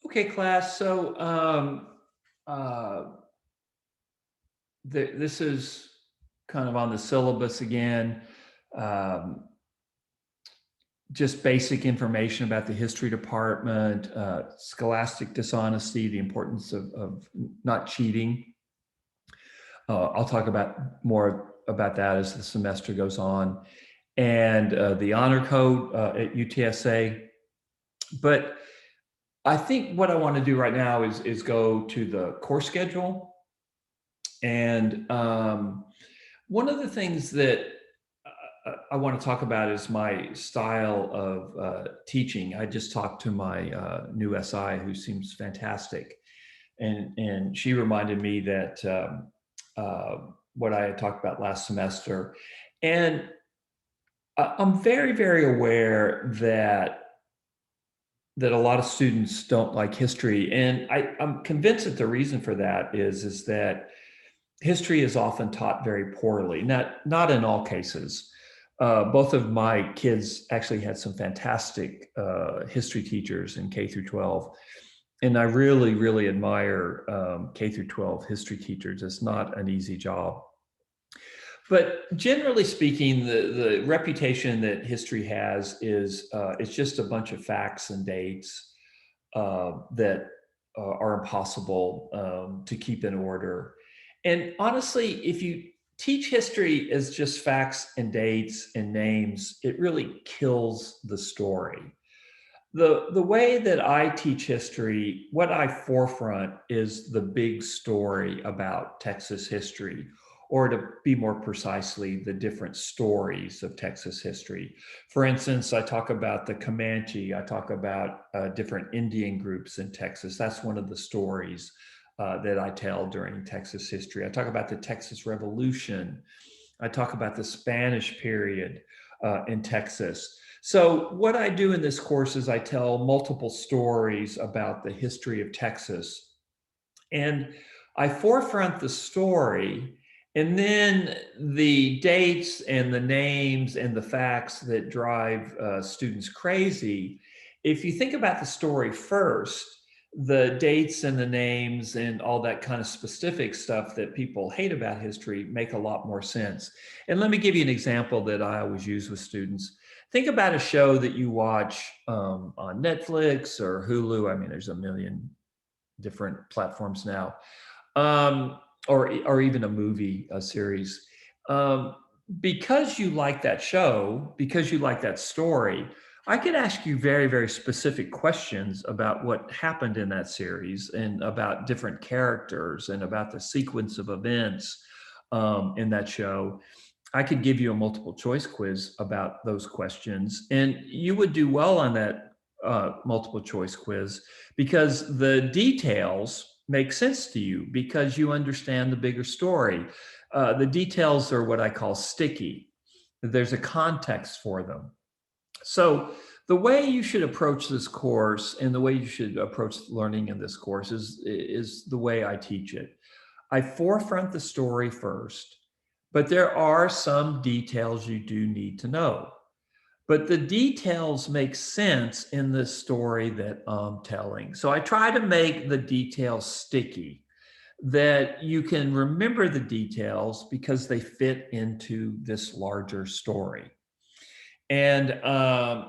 Okay, class. So uh, this is kind of on the syllabus again. Um, just basic information about the history department, scholastic dishonesty, the importance of not cheating. I'll talk about more about that as the semester goes on, and the honor code at UTSA. But I think what I want to do right now is go to the course schedule. And one of the things that I want to talk about is my style of teaching. I just talked to my new SI, who seems fantastic, and she reminded me that what I had talked about last semester, and I'm very, very aware that a lot of students don't like history, and I'm convinced that the reason for that is that history is often taught very poorly. Not in all cases. Both of my kids actually had some fantastic history teachers in K through 12, and I really, really admire K through 12 history teachers. It's not an easy job. But generally speaking, the reputation that history has is it's just a bunch of facts and dates that are impossible to keep in order. And honestly, if you teach history as just facts and dates and names, it really kills the story. The way that I teach history, what I forefront is the big story about Texas history, or to be more precisely, the different stories of Texas history. For instance, I talk about the Comanche, I talk about different Indian groups in Texas. That's one of the stories that I tell during Texas history. I talk about the Texas Revolution. I talk about the Spanish period in Texas. So, what I do in this course is I tell multiple stories about the history of Texas. And I forefront the story, and then the dates and the names and the facts that drive students crazy. If you think about the story first, the dates and the names and all that kind of specific stuff that people hate about history make a lot more sense. And let me give you an example that I always use with students. Think about a show that you watch on Netflix or Hulu. I mean, there's a million different platforms now, or even a movie, a series. Um, because you like that show, because you like that story, I could ask you very, very specific questions about what happened in that series and about different characters and about the sequence of events in that show. I could give you a multiple choice quiz about those questions, and you would do well on that multiple choice quiz because the details make sense to you because you understand the bigger story. The details are what I call sticky. There's a context for them. So the way you should approach this course and the way you should approach learning in this course is the way I teach it. I forefront the story first, but there are some details you do need to know. But the details make sense in the story that I'm telling. So I try to make the details sticky, that you can remember the details because they fit into this larger story. And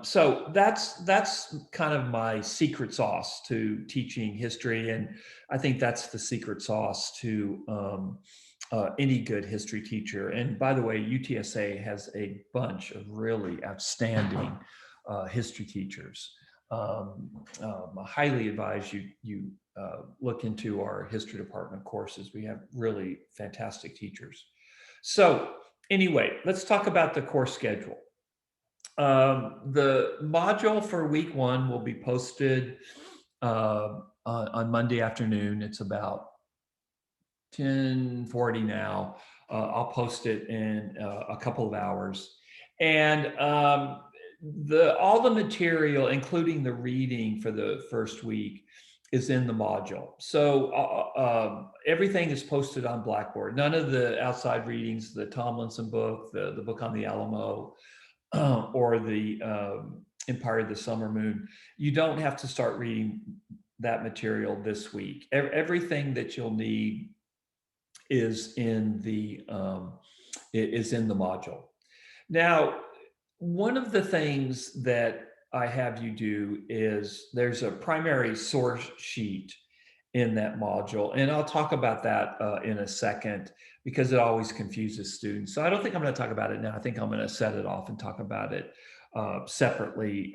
so that's kind of my secret sauce to teaching history, and I think that's the secret sauce to any good history teacher. And by the way, UTSA has a bunch of really outstanding history teachers. I highly advise you look into our history department courses. We have really fantastic teachers. So anyway, let's talk about the course schedule. The module for week one will be posted on Monday afternoon. It's about 10:40 now. I'll post it in a couple of hours. And the all the material, including the reading for the first week, is in the module. So everything is posted on Blackboard. None of the outside readings, the Tomlinson book, the book on the Alamo, or the Empire of the Summer Moon. You don't have to start reading that material this week. Everything that you'll need is in the module. Now, one of the things that I have you do is there's a primary source sheet in that module, and I'll talk about that in a second because it always confuses students. So I don't think I'm going to talk about it now. I think I'm going to set it off and talk about it separately,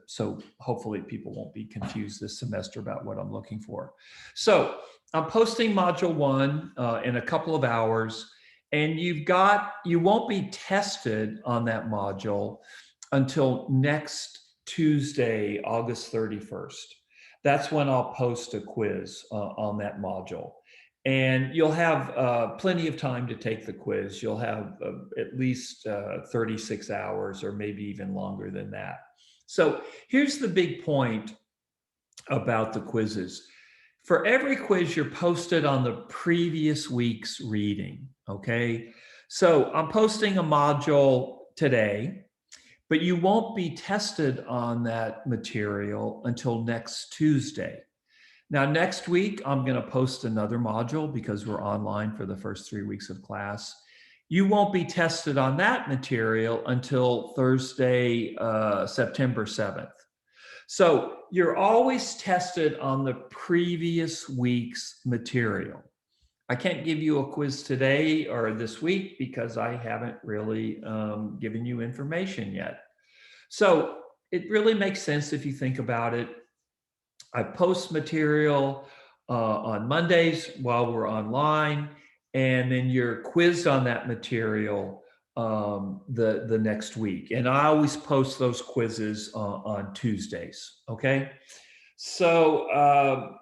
so hopefully people won't be confused this semester about what I'm looking for. So I'm posting module 1 in a couple of hours, and you won't be tested on that module until next Tuesday, August 31st. That's when I'll post a quiz on that module. And you'll have plenty of time to take the quiz. You'll have at least 36 hours or maybe even longer than that. So here's the big point about the quizzes. For every quiz, you're posted on the previous week's reading, okay? So I'm posting a module today, but you won't be tested on that material until next Tuesday. Now, next week, I'm going to post another module because we're online for the first 3 weeks of class. You won't be tested on that material until Thursday, September 7th. So you're always tested on the previous week's material. I can't give you a quiz today or this week because I haven't really given you information yet. So it really makes sense if you think about it. I post material on Mondays while we're online, and then you're quizzed on that material the next week. And I always post those quizzes on Tuesdays. Okay. So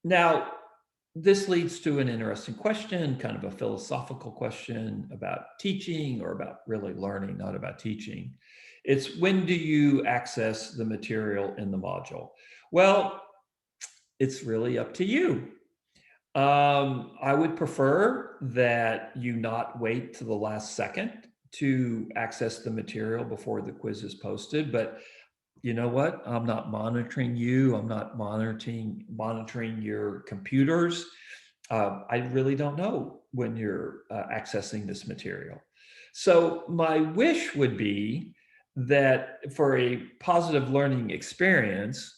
now this leads to an interesting question, kind of a philosophical question about teaching or about really learning, not about teaching. It's when do you access the material in the module? Well, it's really up to you. I would prefer that you not wait to the last second to access the material before the quiz is posted, but you know what? I'm not monitoring you. I'm not monitoring your computers. I really don't know when you're accessing this material. So my wish would be that for a positive learning experience,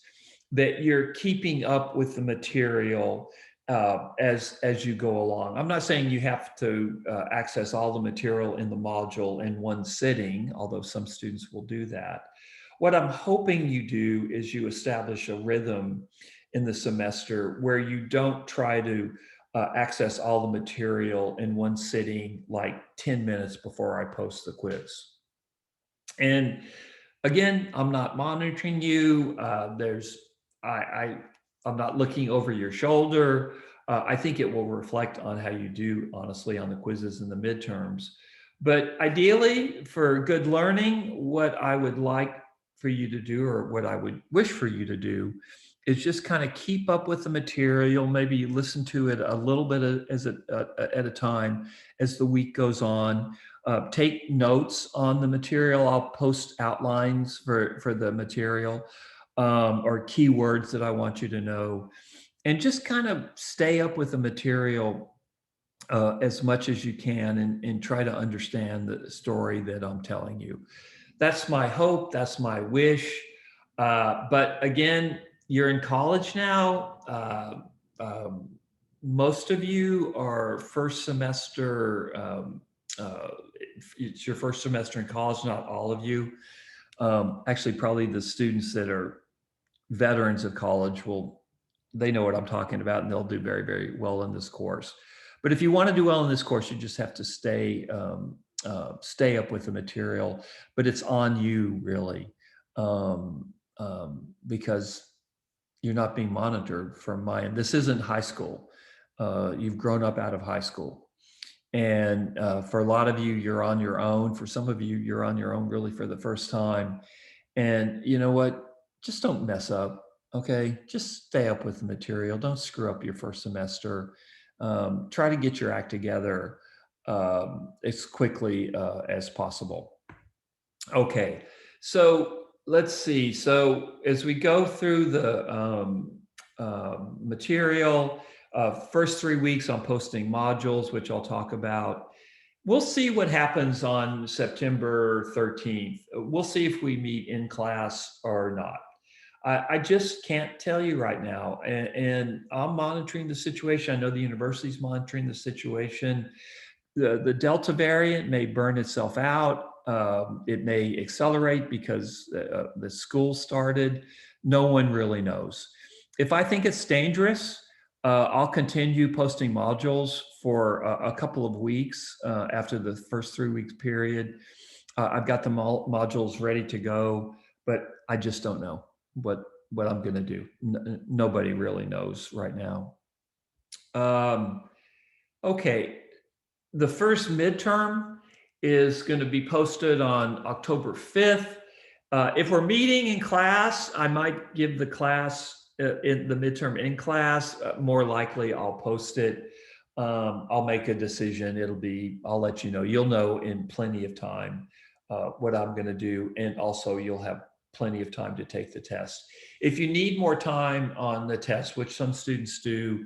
that you're keeping up with the material as you go along. I'm not saying you have to access all the material in the module in one sitting, although some students will do that. What I'm hoping you do is you establish a rhythm in the semester where you don't try to access all the material in one sitting, like 10 minutes before I post the quiz. And again, I'm not monitoring you. I'm not looking over your shoulder. I think it will reflect on how you do, honestly, on the quizzes and the midterms. But ideally, for good learning, what I would like for you to do, or what I would wish for you to do, is just kind of keep up with the material, maybe listen to it a little bit at a time as the week goes on. Take notes on the material. I'll post outlines for the material or keywords that I want you to know. And just kind of stay up with the material as much as you can and try to understand the story that I'm telling you. That's my hope. That's my wish. But again, you're in college now. Most of you are first semester. It's your first semester in college, not all of you. Actually, probably the students that are veterans of college they know what I'm talking about, and they'll do very, very well in this course. But if you want to do well in this course, you just have to stay up with the material. But it's on you, really, because you're not being monitored from my end. This isn't high school. You've grown up out of high school. And for a lot of you, you're on your own. For some of you, you're on your own really for the first time. And you know what? Just don't mess up, okay? Just stay up with the material. Don't screw up your first semester. Try to get your act together as quickly as possible. Okay, so let's see. So as we go through the material, first 3 weeks I'm posting modules, which I'll talk about. We'll see what happens on September 13th. We'll see if we meet in class or not. I just can't tell you right now. And I'm monitoring the situation. I know the university's monitoring the situation. The Delta variant may burn itself out. It may accelerate because the school started. No one really knows. If I think it's dangerous, I'll continue posting modules for a couple of weeks after the first 3 weeks period. I've got the modules ready to go, but I just don't know what I'm going to do. Nobody really knows right now. Okay, the first midterm is going to be posted on October 5th. If we're meeting in class, I might give the class in the midterm in class. More likely, I'll post it. I'll make a decision. I'll let you know. You'll know in plenty of time what I'm going to do. And also, you'll have plenty of time to take the test. If you need more time on the test, which some students do,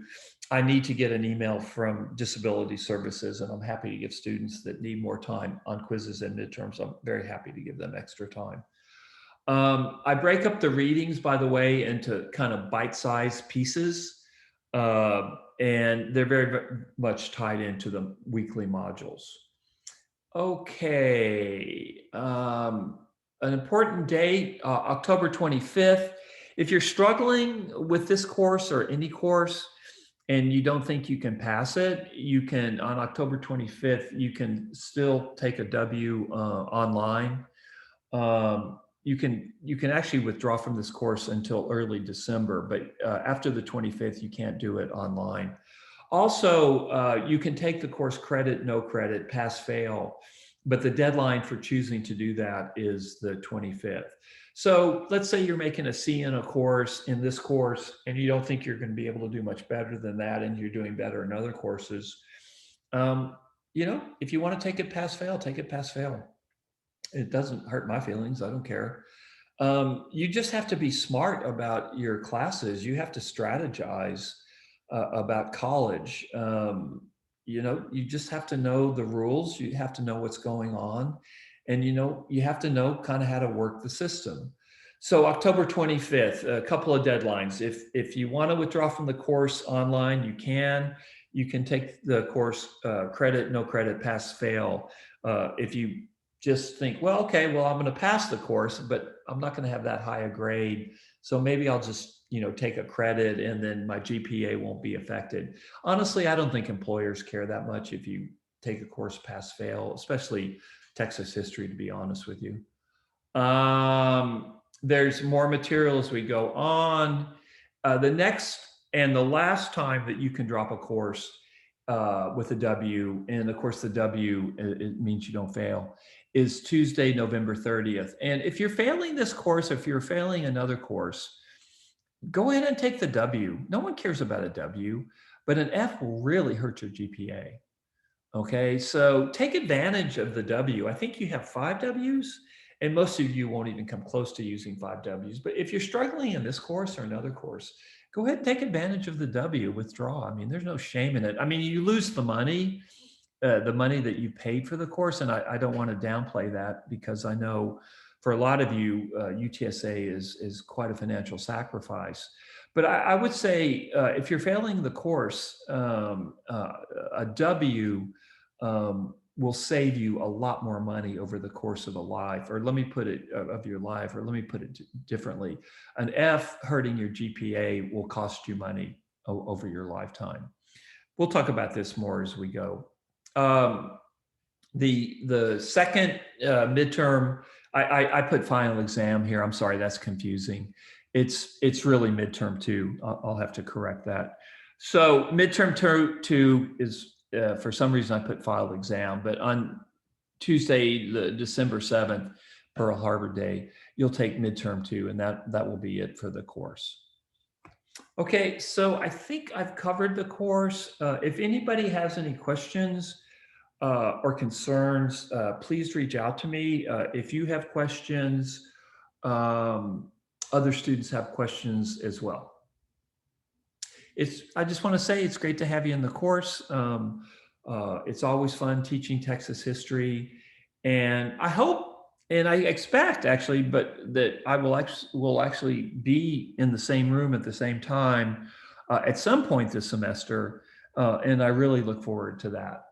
I need to get an email from Disability Services, and I'm happy to give students that need more time on quizzes and midterms. I'm very happy to give them extra time. I break up the readings, by the way, into kind of bite-sized pieces, and they're very, very much tied into the weekly modules. Okay, an important date, October 25th. If you're struggling with this course or any course, and you don't think you can pass it, you can, on October 25th, you can still take a W online. You can actually withdraw from this course until early December, but after the 25th, you can't do it online. Also, you can take the course credit, no credit, pass, fail, but the deadline for choosing to do that is the 25th. So let's say you're making a C in a course, in this course, and you don't think you're going to be able to do much better than that, and you're doing better in other courses. If you want to take it pass, fail, take it pass, fail. It doesn't hurt my feelings. I don't care. You just have to be smart about your classes. You have to strategize about college. You just have to know the rules. You have to know what's going on. And, you have to know kind of how to work the system. So October 25th, a couple of deadlines. If you want to withdraw from the course online, you can. You can take the course credit, no credit, pass, fail. If you just think, I'm going to pass the course, but I'm not going to have that high a grade. So maybe I'll just, take a credit and then my GPA won't be affected. Honestly, I don't think employers care that much if you take a course pass, fail, especially Texas history, to be honest with you. There's more material as we go on. The next and the last time that you can drop a course with a W, and of course the W, it means you don't fail, is Tuesday, November 30th. And if you're failing this course, if you're failing another course, go ahead and take the W. No one cares about a W, but an F will really hurt your GPA. Okay, so take advantage of the W. I think you have 5 Ws, and most of you won't even come close to using 5 Ws. But if you're struggling in this course or another course, go ahead and take advantage of the W, withdraw. I mean, there's no shame in it. I mean, you lose the money that you paid for the course, and I don't want to downplay that, because I know for a lot of you, UTSA is quite a financial sacrifice. But I would say if you're failing the course, a W will save you a lot more money over the course of a life, or let me put it of your life, or let me put it differently. An F hurting your GPA will cost you money over your lifetime. We'll talk about this more as we go. The second midterm, I put final exam here. I'm sorry, that's confusing. It's really midterm 2. I'll have to correct that. So midterm 2 is, for some reason I put final exam, but on Tuesday, the December 7th, Pearl Harbor Day, you'll take midterm 2, and that will be it for the course. Okay, so I think I've covered the course. If anybody has any questions or concerns, please reach out to me. If you have questions other students have questions as well. I just want to say it's great to have you in the course. It's always fun teaching Texas history, and I hope and I expect actually, but that I will actually be in the same room at the same time at some point this semester, and I really look forward to that.